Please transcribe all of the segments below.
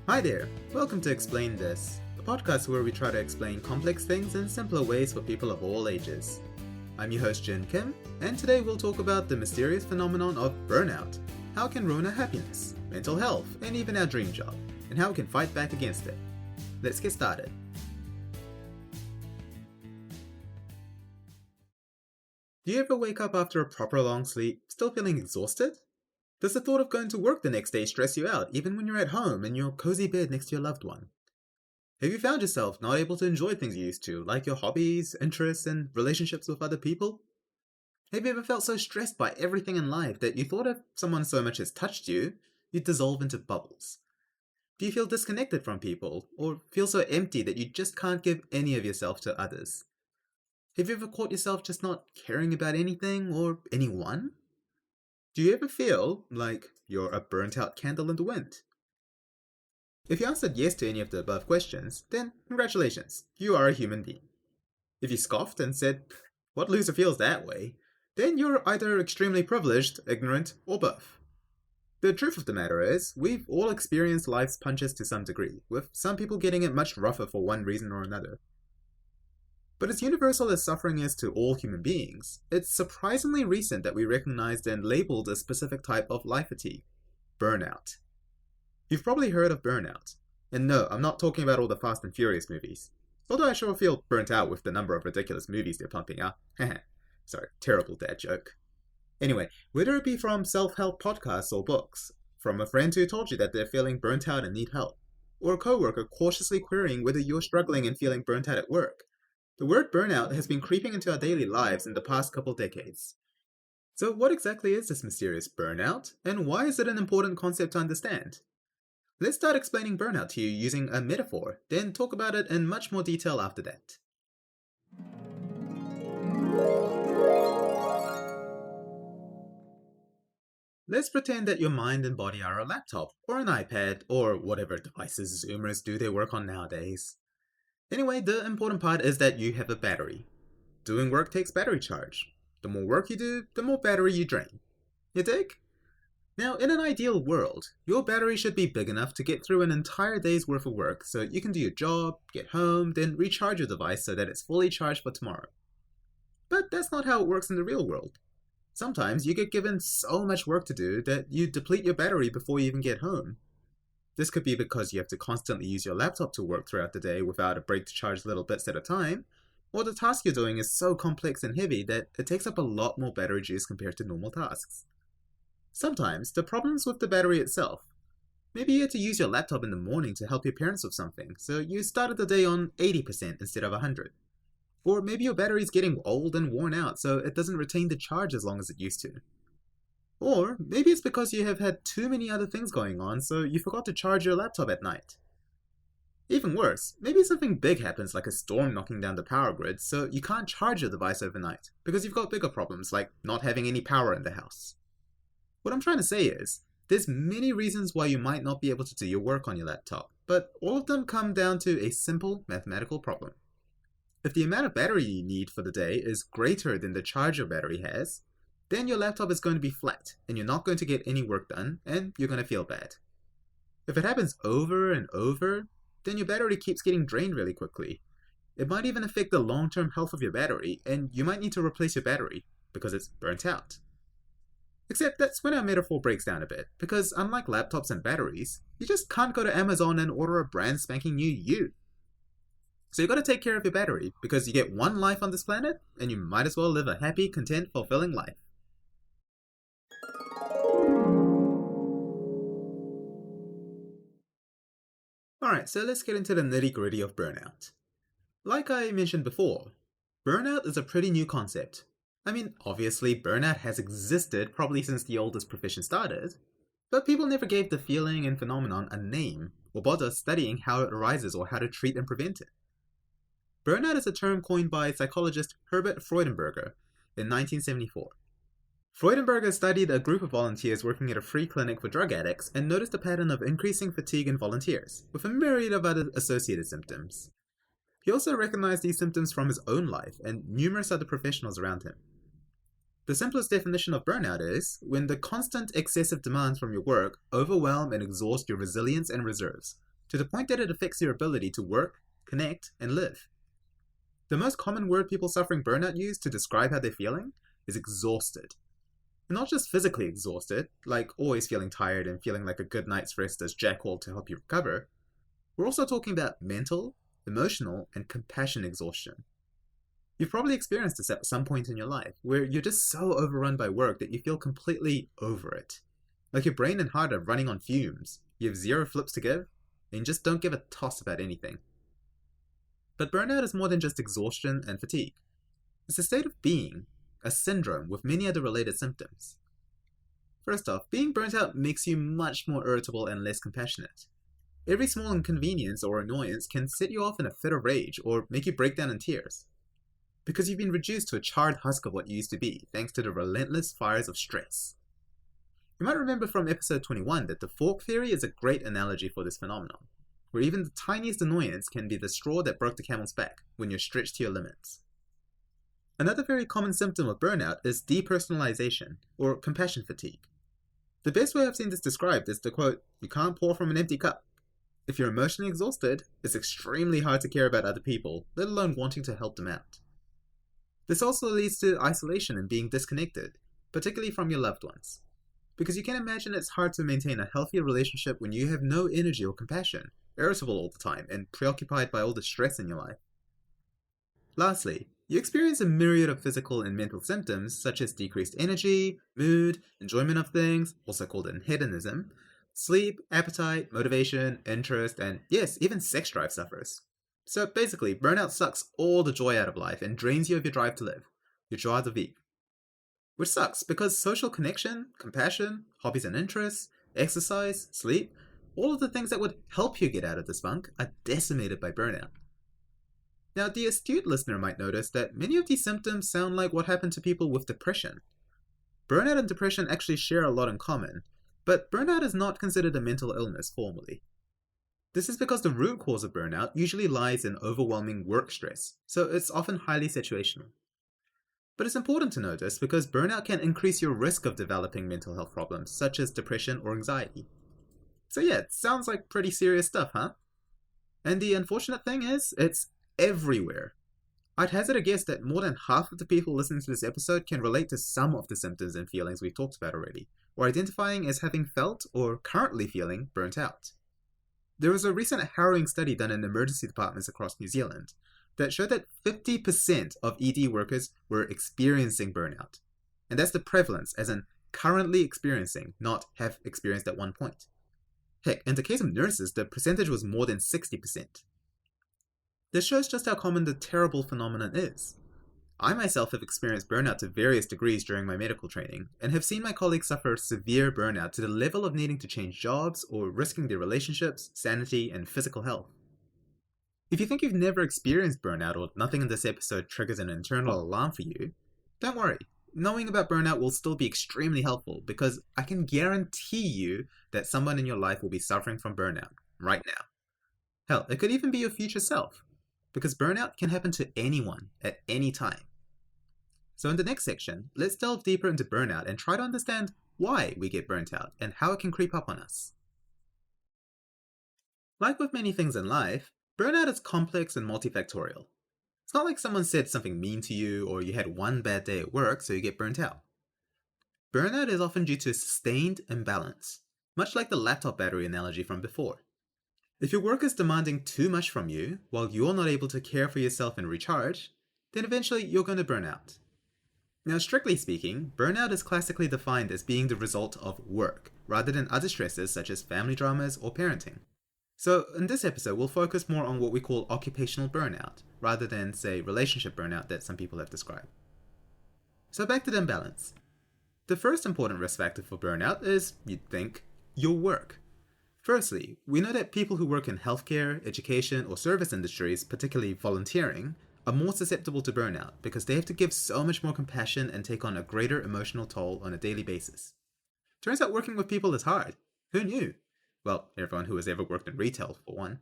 Hi there, welcome to Explain This, the podcast where we try to explain complex things in simpler ways for people of all ages. I'm your host Jin Kim, and today we'll talk about the mysterious phenomenon of burnout, how it can ruin our happiness, mental health, and even our dream job, and how we can fight back against it. Let's get started. Do you ever wake up after a proper long sleep, still feeling exhausted? Does the thought of going to work the next day stress you out, even when you're at home in your cozy bed next to your loved one? Have you found yourself not able to enjoy things you used to, like your hobbies, interests, and relationships with other people? Have you ever felt so stressed by everything in life that you thought if someone so much as touched you, you'd dissolve into bubbles? Do you feel disconnected from people, or feel so empty that you just can't give any of yourself to others? Have you ever caught yourself just not caring about anything or anyone? Do you ever feel like you're a burnt out candle in the wind? If you answered yes to any of the above questions, then congratulations, you are a human being. If you scoffed and said, "What loser feels that way?" then you're either extremely privileged, ignorant, or both. The truth of the matter is, we've all experienced life's punches to some degree, with some people getting it much rougher for one reason or another. But as universal as suffering is to all human beings, it's surprisingly recent that we recognized and labeled a specific type of life fatigue: burnout. You've probably heard of burnout. And no, I'm not talking about all the Fast and Furious movies. Although I sure feel burnt out with the number of ridiculous movies they're pumping out. Sorry, terrible dad joke. Anyway, whether it be from self-help podcasts or books, from a friend who told you that they're feeling burnt out and need help, or a coworker cautiously querying whether you're struggling and feeling burnt out at work, the word burnout has been creeping into our daily lives in the past couple decades. So what exactly is this mysterious burnout, and why is it an important concept to understand? Let's start explaining burnout to you using a metaphor, then talk about it in much more detail after that. Let's pretend that your mind and body are a laptop, or an iPad, or whatever devices Zoomers do their work on nowadays. Anyway, the important part is that you have a battery. Doing work takes battery charge. The more work you do, the more battery you drain. You dig? Now, in an ideal world, your battery should be big enough to get through an entire day's worth of work so you can do your job, get home, then recharge your device so that it's fully charged for tomorrow. But that's not how it works in the real world. Sometimes you get given so much work to do that you deplete your battery before you even get home. This could be because you have to constantly use your laptop to work throughout the day without a break to charge little bits at a time, or the task you're doing is so complex and heavy that it takes up a lot more battery juice compared to normal tasks. Sometimes the problem's with the battery itself. Maybe you had to use your laptop in the morning to help your parents with something, so you started the day on 80% instead of 100. Or maybe your battery's getting old and worn out, so it doesn't retain the charge as long as it used to. Or maybe it's because you have had too many other things going on, so you forgot to charge your laptop at night. Even worse, maybe something big happens like a storm knocking down the power grid, so you can't charge your device overnight, because you've got bigger problems like not having any power in the house. What I'm trying to say is, there's many reasons why you might not be able to do your work on your laptop, but all of them come down to a simple mathematical problem. If the amount of battery you need for the day is greater than the charge your battery has, then your laptop is going to be flat, and you're not going to get any work done, and you're going to feel bad. If it happens over and over, then your battery keeps getting drained really quickly. It might even affect the long-term health of your battery, and you might need to replace your battery, because it's burnt out. Except that's when our metaphor breaks down a bit, because unlike laptops and batteries, you just can't go to Amazon and order a brand spanking new you. So you gotta take care of your battery, because you get one life on this planet, and you might as well live a happy, content, fulfilling life. Alright, so let's get into the nitty-gritty of burnout. Like I mentioned before, burnout is a pretty new concept. I mean, obviously, burnout has existed probably since the oldest profession started, but people never gave the feeling and phenomenon a name, or bother studying how it arises or how to treat and prevent it. Burnout is a term coined by psychologist Herbert Freudenberger in 1974. Freudenberger studied a group of volunteers working at a free clinic for drug addicts and noticed a pattern of increasing fatigue in volunteers, with a myriad of other associated symptoms. He also recognized these symptoms from his own life and numerous other professionals around him. The simplest definition of burnout is when the constant excessive demands from your work overwhelm and exhaust your resilience and reserves, to the point that it affects your ability to work, connect, and live. The most common word people suffering burnout use to describe how they're feeling is exhausted. And not just physically exhausted, like always feeling tired and feeling like a good night's rest does jack all to help you recover. We're also talking about mental, emotional, and compassion exhaustion. You've probably experienced this at some point in your life, where you're just so overrun by work that you feel completely over it. Like your brain and heart are running on fumes, you have zero flips to give, and you just don't give a toss about anything. But burnout is more than just exhaustion and fatigue. It's a state of being, a syndrome with many other related symptoms. First off, being burnt out makes you much more irritable and less compassionate. Every small inconvenience or annoyance can set you off in a fit of rage or make you break down in tears. Because you've been reduced to a charred husk of what you used to be, thanks to the relentless fires of stress. You might remember from episode 21 that the fork theory is a great analogy for this phenomenon, where even the tiniest annoyance can be the straw that broke the camel's back when you're stretched to your limits. Another very common symptom of burnout is depersonalization, or compassion fatigue. The best way I've seen this described is the quote, "You can't pour from an empty cup." If you're emotionally exhausted, it's extremely hard to care about other people, let alone wanting to help them out. This also leads to isolation and being disconnected, particularly from your loved ones. Because you can imagine it's hard to maintain a healthy relationship when you have no energy or compassion, irritable all the time, and preoccupied by all the stress in your life. Lastly, you experience a myriad of physical and mental symptoms such as decreased energy, mood, enjoyment of things, also called hedonism, sleep, appetite, motivation, interest, and yes, even sex drive suffers. So basically, burnout sucks all the joy out of life and drains you of your drive to live, your joie de vivre. Which sucks because social connection, compassion, hobbies and interests, exercise, sleep, all of the things that would help you get out of this funk are decimated by burnout. Now, the astute listener might notice that many of these symptoms sound like what happened to people with depression. Burnout and depression actually share a lot in common, but burnout is not considered a mental illness formally. This is because the root cause of burnout usually lies in overwhelming work stress, so it's often highly situational. But it's important to notice because burnout can increase your risk of developing mental health problems such as depression or anxiety. So yeah, it sounds like pretty serious stuff, huh? And the unfortunate thing is, it's everywhere. I'd hazard a guess that more than half of the people listening to this episode can relate to some of the symptoms and feelings we've talked about already, or identifying as having felt or currently feeling burnt out. There was a recent harrowing study done in emergency departments across New Zealand that showed that 50% of ED workers were experiencing burnout. And that's the prevalence, as in currently experiencing, not have experienced at one point. Heck, in the case of nurses, the percentage was more than 60%. This shows just how common the terrible phenomenon is. I myself have experienced burnout to various degrees during my medical training, and have seen my colleagues suffer severe burnout to the level of needing to change jobs or risking their relationships, sanity, and physical health. If you think you've never experienced burnout or nothing in this episode triggers an internal alarm for you, don't worry. Knowing about burnout will still be extremely helpful because I can guarantee you that someone in your life will be suffering from burnout right now. Hell, it could even be your future self, because burnout can happen to anyone at any time. So in the next section, let's delve deeper into burnout and try to understand why we get burnt out and how it can creep up on us. Like with many things in life, burnout is complex and multifactorial. It's not like someone said something mean to you or you had one bad day at work so you get burnt out. Burnout is often due to a sustained imbalance, much like the laptop battery analogy from before. If your work is demanding too much from you while you're not able to care for yourself and recharge, then eventually you're going to burn out. Now, strictly speaking, burnout is classically defined as being the result of work, rather than other stresses such as family dramas or parenting. So, in this episode, we'll focus more on what we call occupational burnout, rather than, say, relationship burnout that some people have described. So back to the imbalance. The first important risk factor for burnout is, you'd think, your work. Firstly, we know that people who work in healthcare, education, or service industries, particularly volunteering, are more susceptible to burnout because they have to give so much more compassion and take on a greater emotional toll on a daily basis. Turns out working with people is hard. Who knew? Well, everyone who has ever worked in retail, for one.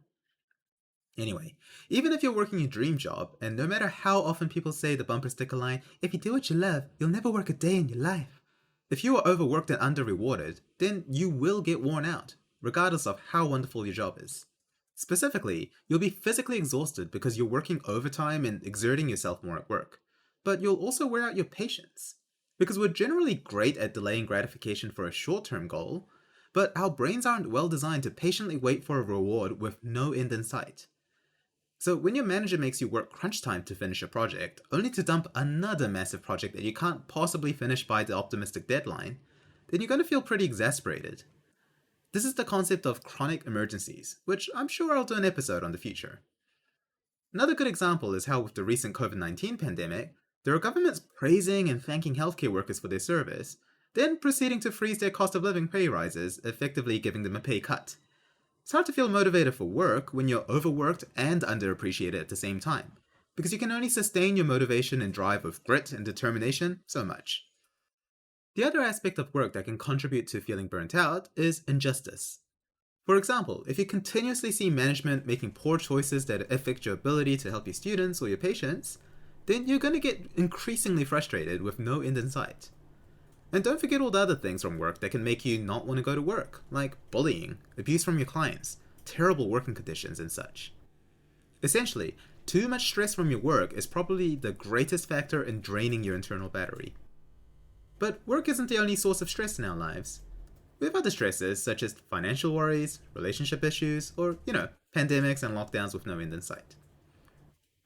Anyway, even if you're working your dream job, and no matter how often people say the bumper sticker line, "If you do what you love, you'll never work a day in your life." If you are overworked and under-rewarded, then you will get worn out, regardless of how wonderful your job is. Specifically, you'll be physically exhausted because you're working overtime and exerting yourself more at work, but you'll also wear out your patience. Because we're generally great at delaying gratification for a short-term goal, but our brains aren't well designed to patiently wait for a reward with no end in sight. So when your manager makes you work crunch time to finish a project, only to dump another massive project that you can't possibly finish by the optimistic deadline, then you're going to feel pretty exasperated. This is the concept of chronic emergencies, which I'm sure I'll do an episode on in the future. Another good example is how with the recent COVID-19 pandemic, there are governments praising and thanking healthcare workers for their service, then proceeding to freeze their cost of living pay rises, effectively giving them a pay cut. It's hard to feel motivated for work when you're overworked and underappreciated at the same time, because you can only sustain your motivation and drive with grit and determination so much. The other aspect of work that can contribute to feeling burnt out is injustice. For example, if you continuously see management making poor choices that affect your ability to help your students or your patients, then you're going to get increasingly frustrated with no end in sight. And don't forget all the other things from work that can make you not want to go to work, like bullying, abuse from your clients, terrible working conditions, and such. Essentially, too much stress from your work is probably the greatest factor in draining your internal battery. But work isn't the only source of stress in our lives. We have other stresses such as financial worries, relationship issues, or, pandemics and lockdowns with no end in sight.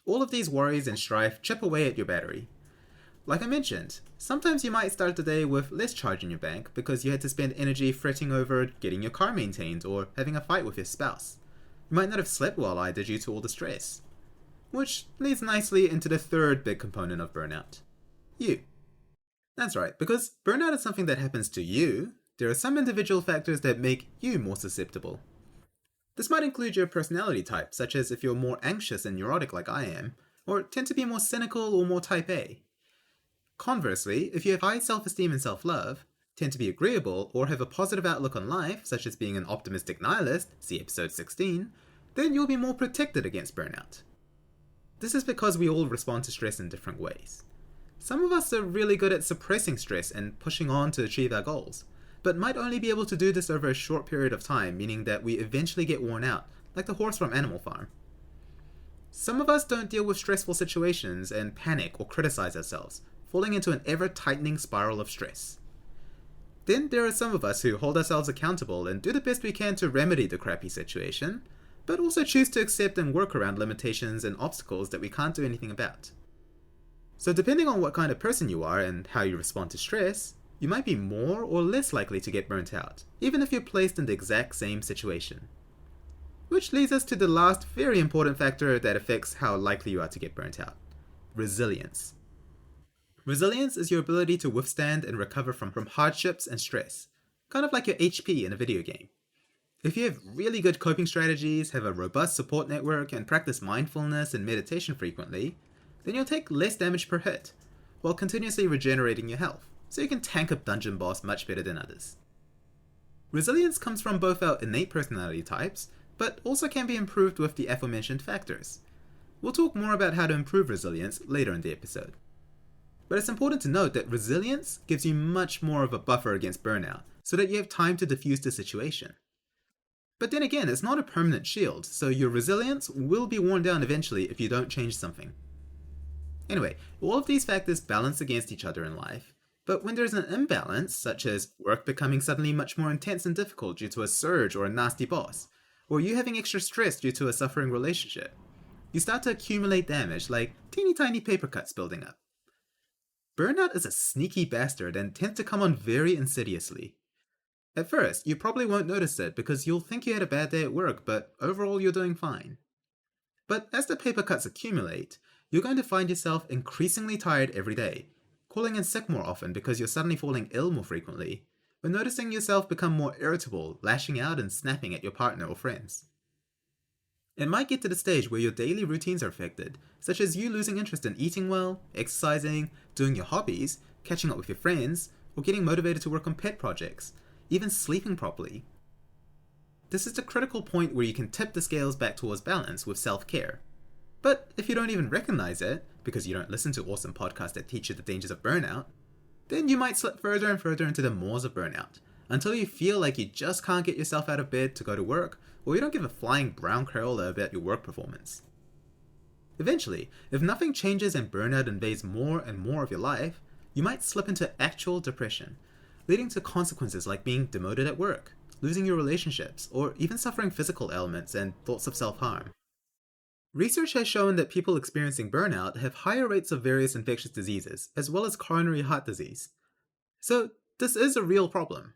All of these worries and strife chip away at your battery. Like I mentioned, sometimes you might start the day with less charge in your bank because you had to spend energy fretting over getting your car maintained or having a fight with your spouse. You might not have slept well either due to all the stress. Which leads nicely into the third big component of burnout. You. That's right, because burnout is something that happens to you, there are some individual factors that make you more susceptible. This might include your personality type, such as if you're more anxious and neurotic like I am, or tend to be more cynical or more type A. Conversely, if you have high self-esteem and self-love, tend to be agreeable, or have a positive outlook on life, such as being an optimistic nihilist, see episode 16, then you'll be more protected against burnout. This is because we all respond to stress in different ways. Some of us are really good at suppressing stress and pushing on to achieve our goals, but might only be able to do this over a short period of time, meaning that we eventually get worn out, like the horse from Animal Farm. Some of us don't deal with stressful situations and panic or criticize ourselves, falling into an ever-tightening spiral of stress. Then there are some of us who hold ourselves accountable and do the best we can to remedy the crappy situation, but also choose to accept and work around limitations and obstacles that we can't do anything about. So depending on what kind of person you are and how you respond to stress, you might be more or less likely to get burnt out, even if you're placed in the exact same situation. Which leads us to the last very important factor that affects how likely you are to get burnt out: resilience. Resilience is your ability to withstand and recover from hardships and stress, kind of like your HP in a video game. If you have really good coping strategies, have a robust support network, and practice mindfulness and meditation frequently, then you'll take less damage per hit, while continuously regenerating your health, so you can tank a dungeon boss much better than others. Resilience comes from both our innate personality types, but also can be improved with the aforementioned factors. We'll talk more about how to improve resilience later in the episode. But it's important to note that resilience gives you much more of a buffer against burnout, so that you have time to diffuse the situation. But then again, it's not a permanent shield, so your resilience will be worn down eventually if you don't change something. Anyway, all of these factors balance against each other in life, but when there's an imbalance, such as work becoming suddenly much more intense and difficult due to a surge or a nasty boss, or you having extra stress due to a suffering relationship, you start to accumulate damage like teeny tiny paper cuts building up. Burnout is a sneaky bastard and tends to come on very insidiously. At first, you probably won't notice it because you'll think you had a bad day at work, but overall you're doing fine. But as the paper cuts accumulate, you're going to find yourself increasingly tired every day, calling in sick more often because you're suddenly falling ill more frequently, or noticing yourself become more irritable, lashing out and snapping at your partner or friends. It might get to the stage where your daily routines are affected, such as you losing interest in eating well, exercising, doing your hobbies, catching up with your friends, or getting motivated to work on pet projects, even sleeping properly. This is the critical point where you can tip the scales back towards balance with self-care. But if you don't even recognize it, because you don't listen to awesome podcasts that teach you the dangers of burnout, then you might slip further and further into the maws of burnout, until you feel like you just can't get yourself out of bed to go to work, or you don't give a flying brown Crayola about your work performance. Eventually, if nothing changes and burnout invades more and more of your life, you might slip into actual depression, leading to consequences like being demoted at work, losing your relationships, or even suffering physical ailments and thoughts of self-harm. Research has shown that people experiencing burnout have higher rates of various infectious diseases, as well as coronary heart disease. So, this is a real problem.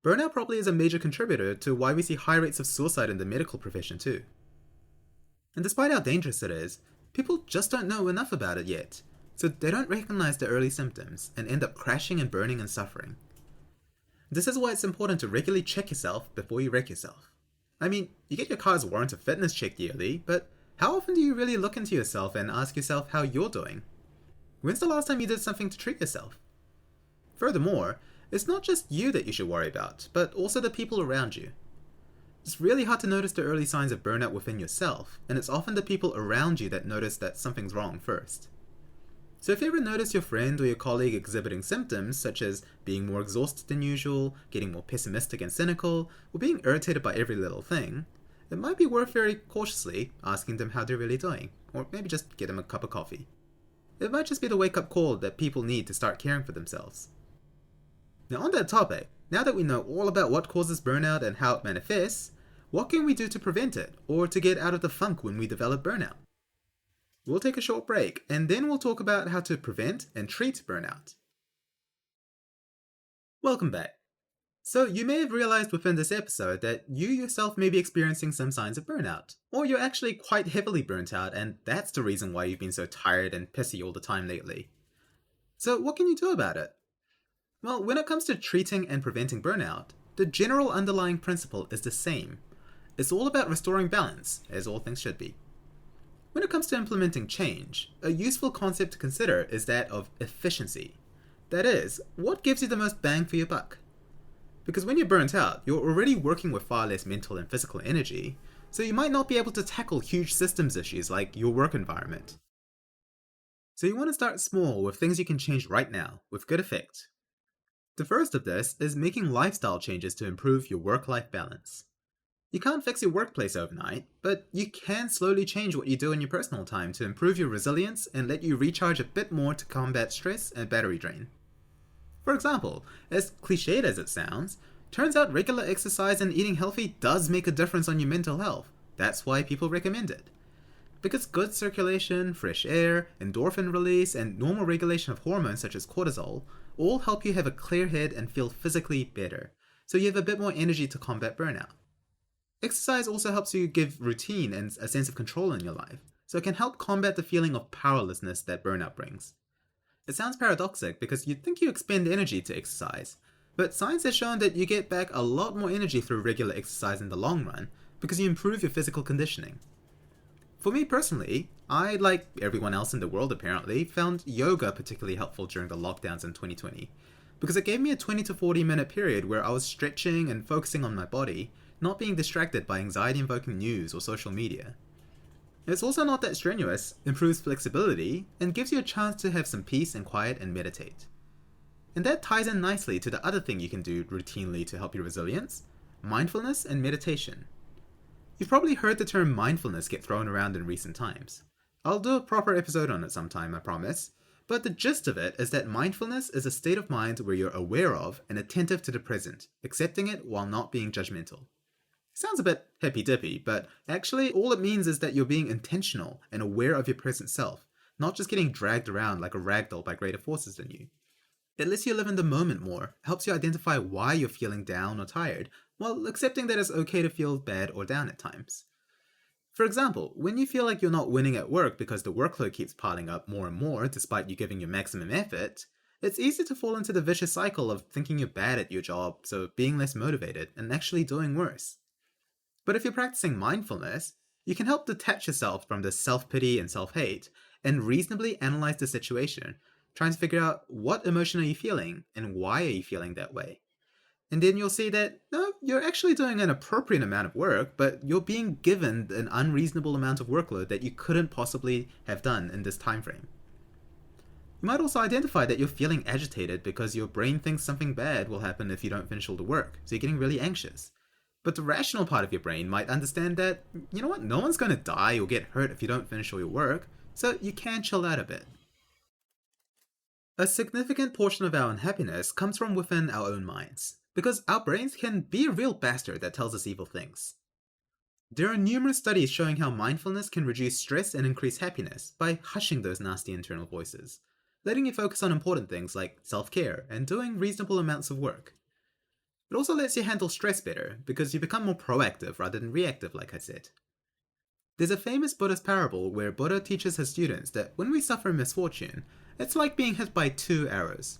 Burnout probably is a major contributor to why we see high rates of suicide in the medical profession too. And despite how dangerous it is, people just don't know enough about it yet, so they don't recognize the early symptoms and end up crashing and burning and suffering. This is why it's important to regularly check yourself before you wreck yourself. I mean, you get your car's warranted fitness checked yearly, but how often do you really look into yourself and ask yourself how you're doing? When's the last time you did something to treat yourself? Furthermore, it's not just you that you should worry about, but also the people around you. It's really hard to notice the early signs of burnout within yourself, and it's often the people around you that notice that something's wrong first. So if you ever notice your friend or your colleague exhibiting symptoms such as being more exhausted than usual, getting more pessimistic and cynical, or being irritated by every little thing, it might be worth very cautiously asking them how they're really doing, or maybe just get them a cup of coffee. It might just be the wake-up call that people need to start caring for themselves. Now on that topic, now that we know all about what causes burnout and how it manifests, what can we do to prevent it, or to get out of the funk when we develop burnout? We'll take a short break, and then we'll talk about how to prevent and treat burnout. Welcome back. So you may have realized within this episode that you yourself may be experiencing some signs of burnout, or you're actually quite heavily burnt out, and that's the reason why you've been so tired and pissy all the time lately. So what can you do about it? Well, when it comes to treating and preventing burnout, the general underlying principle is the same. It's all about restoring balance, as all things should be. When it comes to implementing change, a useful concept to consider is that of efficiency. That is, what gives you the most bang for your buck? Because when you're burnt out, you're already working with far less mental and physical energy, so you might not be able to tackle huge systems issues like your work environment. So you want to start small with things you can change right now, with good effect. The first of this is making lifestyle changes to improve your work-life balance. You can't fix your workplace overnight, but you can slowly change what you do in your personal time to improve your resilience and let you recharge a bit more to combat stress and battery drain. For example, as cliched as it sounds, turns out regular exercise and eating healthy does make a difference on your mental health. That's why people recommend it. Because good circulation, fresh air, endorphin release, and normal regulation of hormones such as cortisol all help you have a clear head and feel physically better, so you have a bit more energy to combat burnout. Exercise also helps you give routine and a sense of control in your life, so it can help combat the feeling of powerlessness that burnout brings. It sounds paradoxic because you'd think you expend energy to exercise, but science has shown that you get back a lot more energy through regular exercise in the long run because you improve your physical conditioning. For me personally, I, like everyone else in the world apparently, found yoga particularly helpful during the lockdowns in 2020 because it gave me a 20 to 40 minute period where I was stretching and focusing on my body, not being distracted by anxiety-invoking news or social media. It's also not that strenuous, improves flexibility, and gives you a chance to have some peace and quiet and meditate. And that ties in nicely to the other thing you can do routinely to help your resilience: mindfulness and meditation. You've probably heard the term mindfulness get thrown around in recent times. I'll do a proper episode on it sometime, I promise, but the gist of it is that mindfulness is a state of mind where you're aware of and attentive to the present, accepting it while not being judgmental. Sounds a bit hippy-dippy, but actually all it means is that you're being intentional and aware of your present self, not just getting dragged around like a ragdoll by greater forces than you. It lets you live in the moment more, helps you identify why you're feeling down or tired, while accepting that it's okay to feel bad or down at times. For example, when you feel like you're not winning at work because the workload keeps piling up more and more despite you giving your maximum effort, it's easy to fall into the vicious cycle of thinking you're bad at your job, so being less motivated and actually doing worse. But if you're practicing mindfulness, you can help detach yourself from the self-pity and self-hate and reasonably analyze the situation, trying to figure out what emotion are you feeling and why are you feeling that way. And then you'll see that, no, you're actually doing an appropriate amount of work, but you're being given an unreasonable amount of workload that you couldn't possibly have done in this time frame. You You might also identify that you're feeling agitated because your brain thinks something bad will happen if you don't finish all the work, so you're getting really anxious. But the rational part of your brain might understand that, you know what, no one's going to die or get hurt if you don't finish all your work, so you can chill out a bit. A significant portion of our unhappiness comes from within our own minds, because our brains can be a real bastard that tells us evil things. There are numerous studies showing how mindfulness can reduce stress and increase happiness by hushing those nasty internal voices, letting you focus on important things like self-care and doing reasonable amounts of work. It also lets you handle stress better because you become more proactive rather than reactive, like I said. There's a famous Buddhist parable where Buddha teaches his students that when we suffer misfortune, it's like being hit by 2 arrows.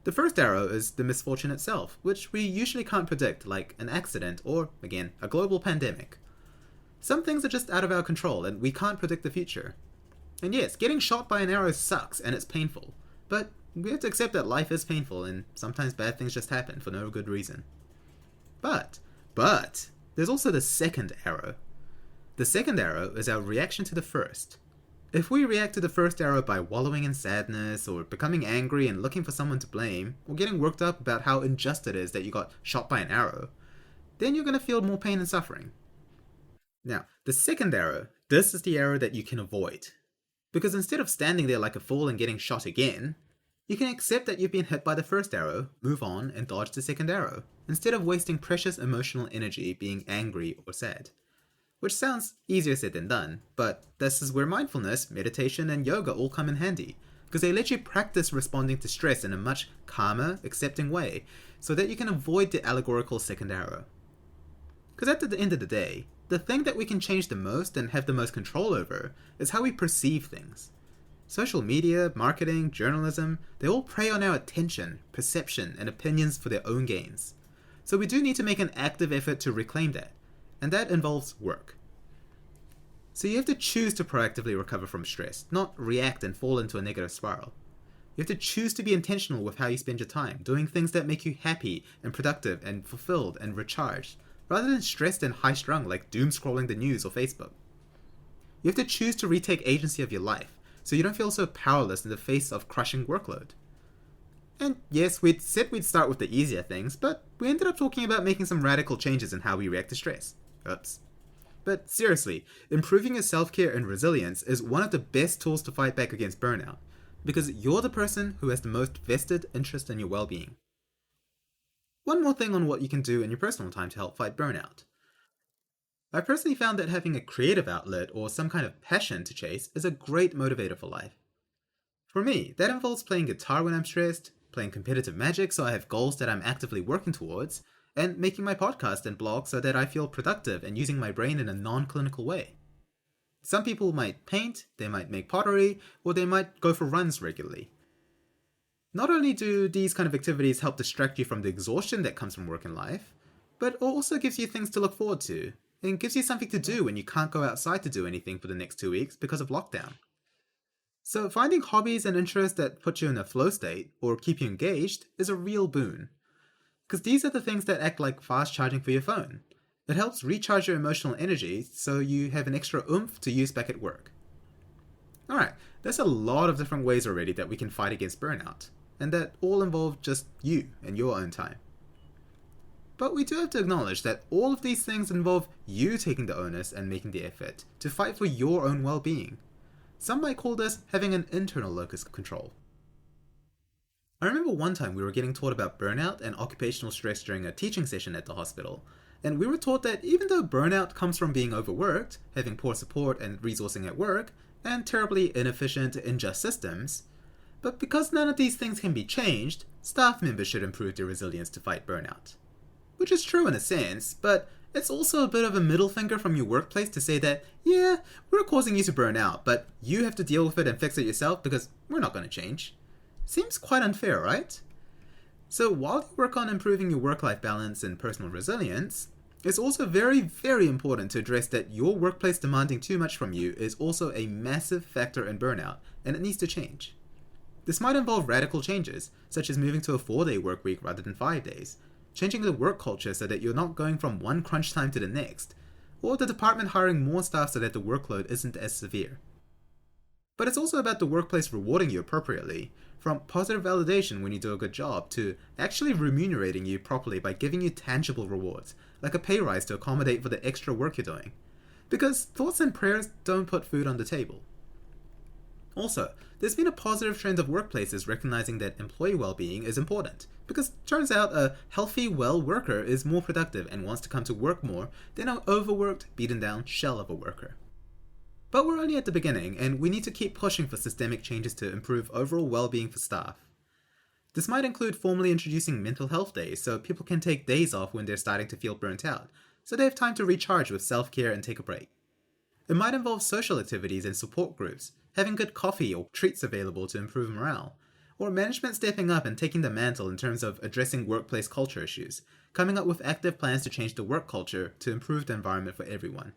The first arrow is the misfortune itself, which we usually can't predict, like an accident or, again, a global pandemic. Some things are just out of our control and we can't predict the future. And yes, getting shot by an arrow sucks and it's painful, but we have to accept that life is painful and sometimes bad things just happen for no good reason. But, there's also the second arrow. The second arrow is our reaction to the first. If we react to the first arrow by wallowing in sadness or becoming angry and looking for someone to blame, or getting worked up about how unjust it is that you got shot by an arrow, then you're going to feel more pain and suffering. Now, the second arrow, this is the arrow that you can avoid. Because instead of standing there like a fool and getting shot again, you can accept that you've been hit by the first arrow, move on, and dodge the second arrow, instead of wasting precious emotional energy being angry or sad. Which sounds easier said than done, but this is where mindfulness, meditation, and yoga all come in handy, because they let you practice responding to stress in a much calmer, accepting way, so that you can avoid the allegorical second arrow. Because at the end of the day, the thing that we can change the most and have the most control over is how we perceive things. Social media, marketing, journalism, they all prey on our attention, perception, and opinions for their own gains. So we do need to make an active effort to reclaim that, and that involves work. So you have to choose to proactively recover from stress, not react and fall into a negative spiral. You have to choose to be intentional with how you spend your time, doing things that make you happy and productive and fulfilled and recharged, rather than stressed and high-strung like doom-scrolling the news or Facebook. You have to choose to retake agency of your life, so you don't feel so powerless in the face of crushing workload. And yes, we'd said we'd start with the easier things, but we ended up talking about making some radical changes in how we react to stress. Oops. But seriously, improving your self-care and resilience is one of the best tools to fight back against burnout, because you're the person who has the most vested interest in your well-being. One more thing on what you can do in your personal time to help fight burnout. I personally found that having a creative outlet or some kind of passion to chase is a great motivator for life. For me, that involves playing guitar when I'm stressed, playing competitive Magic so I have goals that I'm actively working towards, and making my podcast and blog so that I feel productive and using my brain in a non-clinical way. Some people might paint, they might make pottery, or they might go for runs regularly. Not only do these kind of activities help distract you from the exhaustion that comes from work and life, but it also gives you things to look forward to, and gives you something to do when you can't go outside to do anything for the next 2 weeks because of lockdown. So finding hobbies and interests that put you in a flow state, or keep you engaged, is a real boon. Because these are the things that act like fast charging for your phone. It helps recharge your emotional energy so you have an extra oomph to use back at work. Alright, there's a lot of different ways already that we can fight against burnout, and that all involve just you and your own time. But we do have to acknowledge that all of these things involve you taking the onus and making the effort to fight for your own well-being. Some might call this having an internal locus of control. I remember one time we were getting taught about burnout and occupational stress during a teaching session at the hospital, and we were taught that even though burnout comes from being overworked, having poor support and resourcing at work, and terribly inefficient, unjust systems, but because none of these things can be changed, staff members should improve their resilience to fight burnout. Which is true in a sense, but it's also a bit of a middle finger from your workplace to say that, yeah, we're causing you to burn out, but you have to deal with it and fix it yourself because we're not going to change. Seems quite unfair, right? So while you work on improving your work-life balance and personal resilience, it's also very, very important to address that your workplace demanding too much from you is also a massive factor in burnout, and it needs to change. This might involve radical changes, such as moving to a 4-day work week rather than 5 days, changing the work culture so that you're not going from one crunch time to the next, or the department hiring more staff so that the workload isn't as severe. But it's also about the workplace rewarding you appropriately, from positive validation when you do a good job to actually remunerating you properly by giving you tangible rewards, like a pay rise to accommodate for the extra work you're doing. Because thoughts and prayers don't put food on the table. Also, there's been a positive trend of workplaces recognizing that employee well-being is important, because it turns out a healthy, well worker is more productive and wants to come to work more than an overworked, beaten down shell of a worker. But we're only at the beginning, and we need to keep pushing for systemic changes to improve overall well-being for staff. This might include formally introducing mental health days so people can take days off when they're starting to feel burnt out, so they have time to recharge with self-care and take a break. It might involve social activities and support groups, having good coffee or treats available to improve morale, or management stepping up and taking the mantle in terms of addressing workplace culture issues, coming up with active plans to change the work culture to improve the environment for everyone.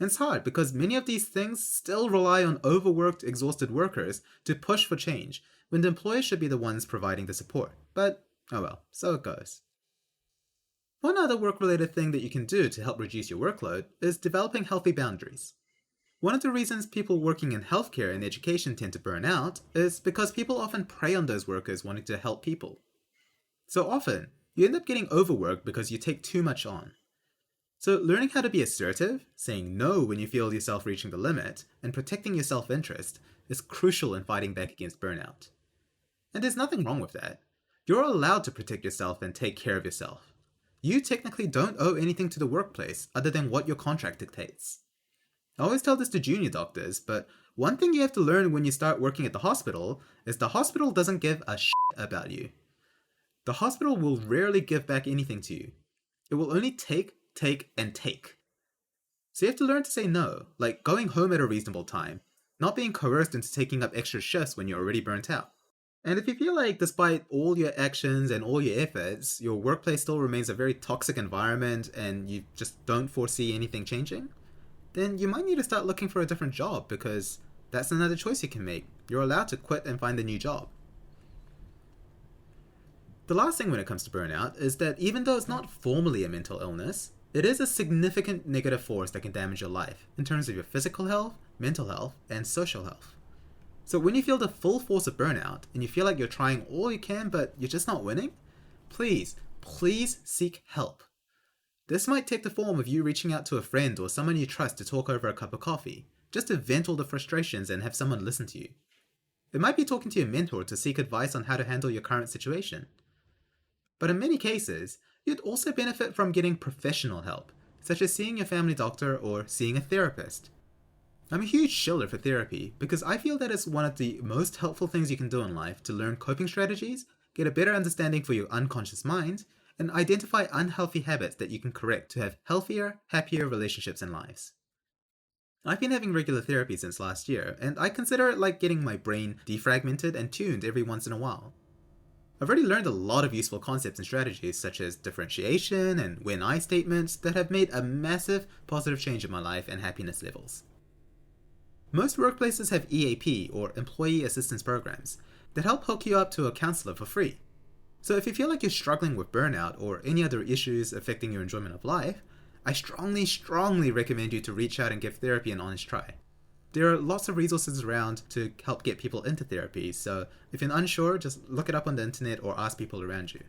And it's hard because many of these things still rely on overworked, exhausted workers to push for change, when the employers should be the ones providing the support. But, oh well, so it goes. One other work-related thing that you can do to help reduce your workload is developing healthy boundaries. One of the reasons people working in healthcare and education tend to burn out is because people often prey on those workers wanting to help people. So often, you end up getting overworked because you take too much on. So learning how to be assertive, saying no when you feel yourself reaching the limit, and protecting your self-interest is crucial in fighting back against burnout. And there's nothing wrong with that. You're allowed to protect yourself and take care of yourself. You technically don't owe anything to the workplace other than what your contract dictates. I always tell this to junior doctors, but one thing you have to learn when you start working at the hospital is the hospital doesn't give a shit about you. The hospital will rarely give back anything to you. It will only take, and take. So you have to learn to say no, like going home at a reasonable time, not being coerced into taking up extra shifts when you're already burnt out. And if you feel like despite all your actions and all your efforts, your workplace still remains a very toxic environment and you just don't foresee anything changing, then you might need to start looking for a different job because that's another choice you can make. You're allowed to quit and find a new job. The last thing when it comes to burnout is that even though it's not formally a mental illness, it is a significant negative force that can damage your life in terms of your physical health, mental health, and social health. So when you feel the full force of burnout and you feel like you're trying all you can but you're just not winning, please seek help. This might take the form of you reaching out to a friend or someone you trust to talk over a cup of coffee, just to vent all the frustrations and have someone listen to you. It might be talking to your mentor to seek advice on how to handle your current situation. But in many cases, you'd also benefit from getting professional help, such as seeing your family doctor or seeing a therapist. I'm a huge shiller for therapy because I feel that it's one of the most helpful things you can do in life to learn coping strategies, get a better understanding for your unconscious mind, and identify unhealthy habits that you can correct to have healthier, happier relationships and lives. I've been having regular therapy since last year, and I consider it like getting my brain defragmented and tuned every once in a while. I've already learned a lot of useful concepts and strategies such as differentiation and when-I statements that have made a massive positive change in my life and happiness levels. Most workplaces have EAP or Employee Assistance Programs that help hook you up to a counselor for free. So if you feel like you're struggling with burnout or any other issues affecting your enjoyment of life, I strongly recommend you to reach out and give therapy an honest try. There are lots of resources around to help get people into therapy, so if you're unsure, just look it up on the internet or ask people around you.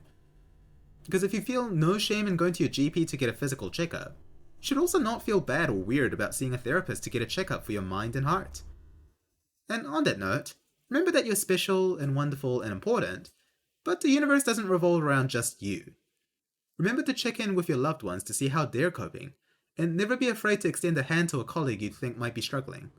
Because if you feel no shame in going to your GP to get a physical checkup, you should also not feel bad or weird about seeing a therapist to get a checkup for your mind and heart. And on that note, remember that you're special and wonderful and important, but the universe doesn't revolve around just you. Remember to check in with your loved ones to see how they're coping, and never be afraid to extend a hand to a colleague you think might be struggling.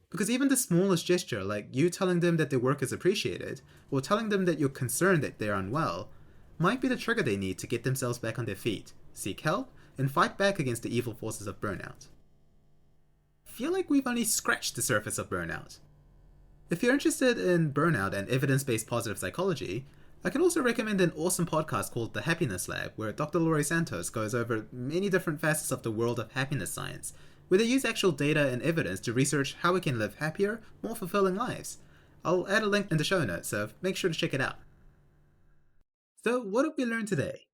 Because even the smallest gesture, like you telling them that their work is appreciated, or telling them that you're concerned that they're unwell, might be the trigger they need to get themselves back on their feet, seek help, and fight back against the evil forces of burnout. I feel like we've only scratched the surface of burnout. If you're interested in burnout and evidence-based positive psychology, I can also recommend an awesome podcast called The Happiness Lab, where Dr. Laurie Santos goes over many different facets of the world of happiness science, where they use actual data and evidence to research how we can live happier, more fulfilling lives. I'll add a link in the show notes, so make sure to check it out. So what did we learn today?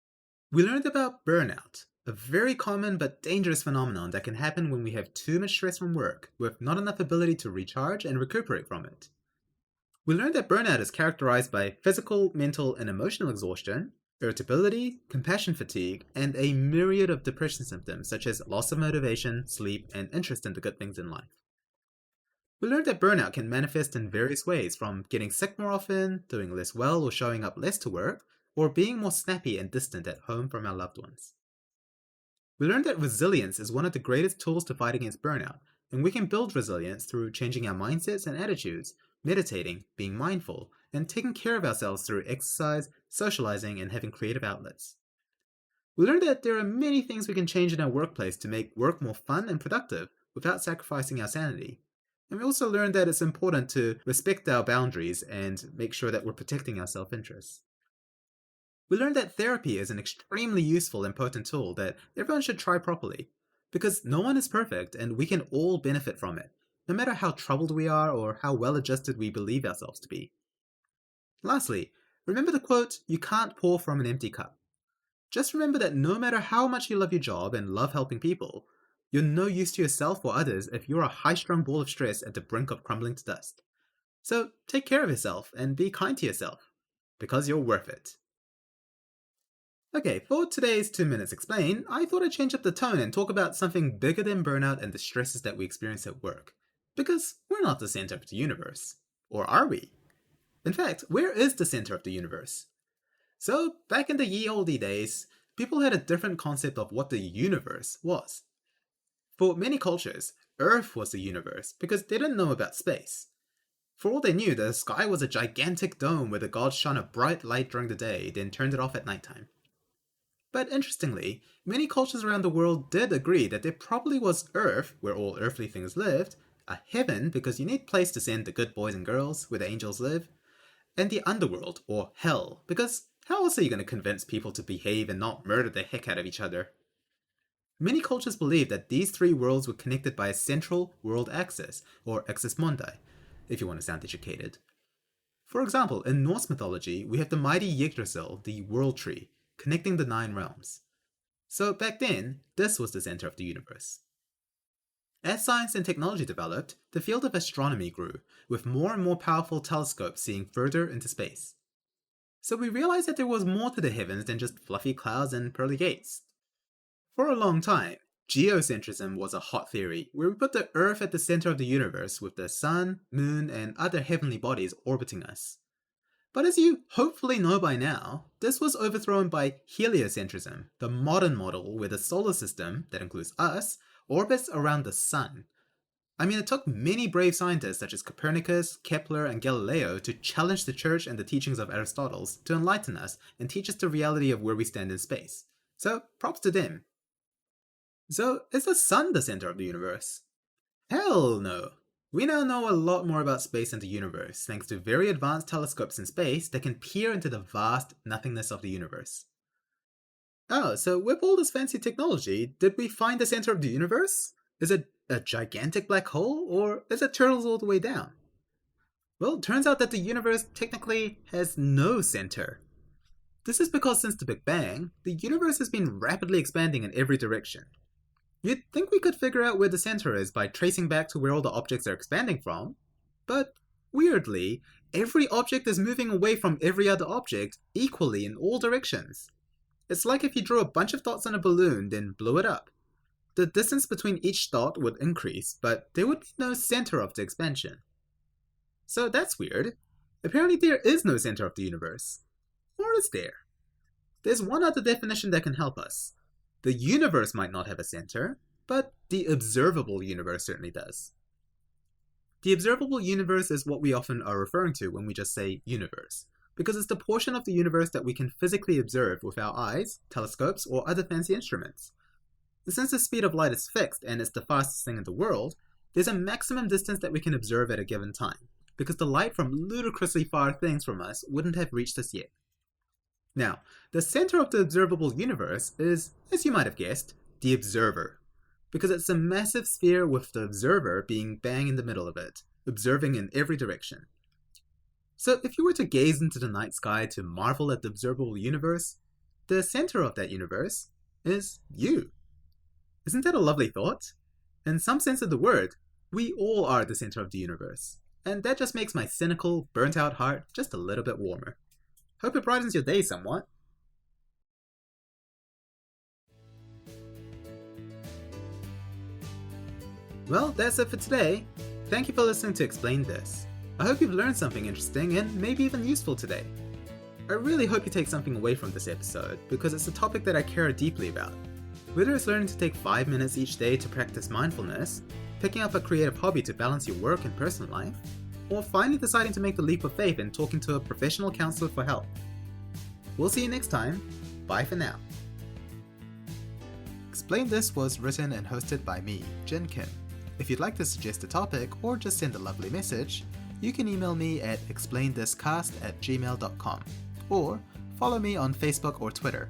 We learned about burnout, a very common but dangerous phenomenon that can happen when we have too much stress from work, with not enough ability to recharge and recuperate from it. We learned that burnout is characterized by physical, mental, and emotional exhaustion, irritability, compassion fatigue, and a myriad of depression symptoms such as loss of motivation, sleep, and interest in the good things in life. We learned that burnout can manifest in various ways, from getting sick more often, doing less well or showing up less to work, or being more snappy and distant at home from our loved ones. We learned that resilience is one of the greatest tools to fight against burnout, and we can build resilience through changing our mindsets and attitudes, meditating, being mindful, and taking care of ourselves through exercise, socializing, and having creative outlets. We learned that there are many things we can change in our workplace to make work more fun and productive without sacrificing our sanity. And we also learned that it's important to respect our boundaries and make sure that we're protecting our self-interests. We learned that therapy is an extremely useful and potent tool that everyone should try properly, because no one is perfect and we can all benefit from it, no matter how troubled we are or how well adjusted we believe ourselves to be. Lastly, remember the quote, "You can't pour from an empty cup." Just remember that no matter how much you love your job and love helping people, you're no use to yourself or others if you're a high-strung ball of stress at the brink of crumbling to dust. So take care of yourself and be kind to yourself, because you're worth it. Okay, for today's 2 Minutes Explain, I thought I'd change up the tone and talk about something bigger than burnout and the stresses that we experience at work. Because we're not the center of the universe. Or are we? In fact, where is the center of the universe? So, back in the ye olde days, people had a different concept of what the universe was. For many cultures, Earth was the universe because they didn't know about space. For all they knew, the sky was a gigantic dome where the gods shone a bright light during the day, then turned it off at nighttime. But interestingly, many cultures around the world did agree that there probably was Earth, where all earthly things lived, a heaven because you need a place to send the good boys and girls, where the angels live, and the underworld, or hell, because how else are you going to convince people to behave and not murder the heck out of each other? Many cultures believed that these three worlds were connected by a central world axis, or axis mundi, if you want to sound educated. For example, in Norse mythology, we have the mighty Yggdrasil, the world tree, connecting the 9 realms. So back then, this was the center of the universe. As science and technology developed, the field of astronomy grew, with more and more powerful telescopes seeing further into space. So we realized that there was more to the heavens than just fluffy clouds and pearly gates. For a long time, geocentrism was a hot theory, where we put the Earth at the center of the universe with the sun, moon, and other heavenly bodies orbiting us. But as you hopefully know by now, this was overthrown by heliocentrism, the modern model where the solar system, that includes us, orbits around the sun. I mean, it took many brave scientists such as Copernicus, Kepler, and Galileo to challenge the church and the teachings of Aristotle to enlighten us and teach us the reality of where we stand in space. So, props to them. So, is the sun the center of the universe? Hell no! We now know a lot more about space and the universe, thanks to very advanced telescopes in space that can peer into the vast nothingness of the universe. Oh, so with all this fancy technology, did we find the center of the universe? Is it a gigantic black hole, or is it turtles all the way down? Well, it turns out that the universe technically has no center. This is because since the Big Bang, the universe has been rapidly expanding in every direction. You'd think we could figure out where the center is by tracing back to where all the objects are expanding from, but weirdly, every object is moving away from every other object equally in all directions. It's like if you drew a bunch of dots on a balloon, then blew it up. The distance between each dot would increase, but there would be no center of the expansion. So that's weird. Apparently there is no center of the universe. Or is there? There's one other definition that can help us. The universe might not have a center, but the observable universe certainly does. The observable universe is what we often are referring to when we just say universe, because it's the portion of the universe that we can physically observe with our eyes, telescopes, or other fancy instruments. Since the speed of light is fixed and it's the fastest thing in the world, there's a maximum distance that we can observe at a given time, because the light from ludicrously far things from us wouldn't have reached us yet. Now, the center of the observable universe is, as you might have guessed, the observer, because it's a massive sphere with the observer being bang in the middle of it, observing in every direction. So if you were to gaze into the night sky to marvel at the observable universe, the center of that universe is you. Isn't that a lovely thought? In some sense of the word, we all are the center of the universe, and that just makes my cynical, burnt-out heart just a little bit warmer. Hope it brightens your day somewhat. Well, that's it for today. Thank you for listening to Explain This. I hope you've learned something interesting and maybe even useful today. I really hope you take something away from this episode because it's a topic that I care deeply about. Whether it's learning to take 5 minutes each day to practice mindfulness, picking up a creative hobby to balance your work and personal life, or finally deciding to make the leap of faith and talking to a professional counselor for help. We'll see you next time. Bye for now. Explain This was written and hosted by me, Jin Kim. If you'd like to suggest a topic or just send a lovely message, you can email me at explainthiscast@gmail.com or follow me on Facebook or Twitter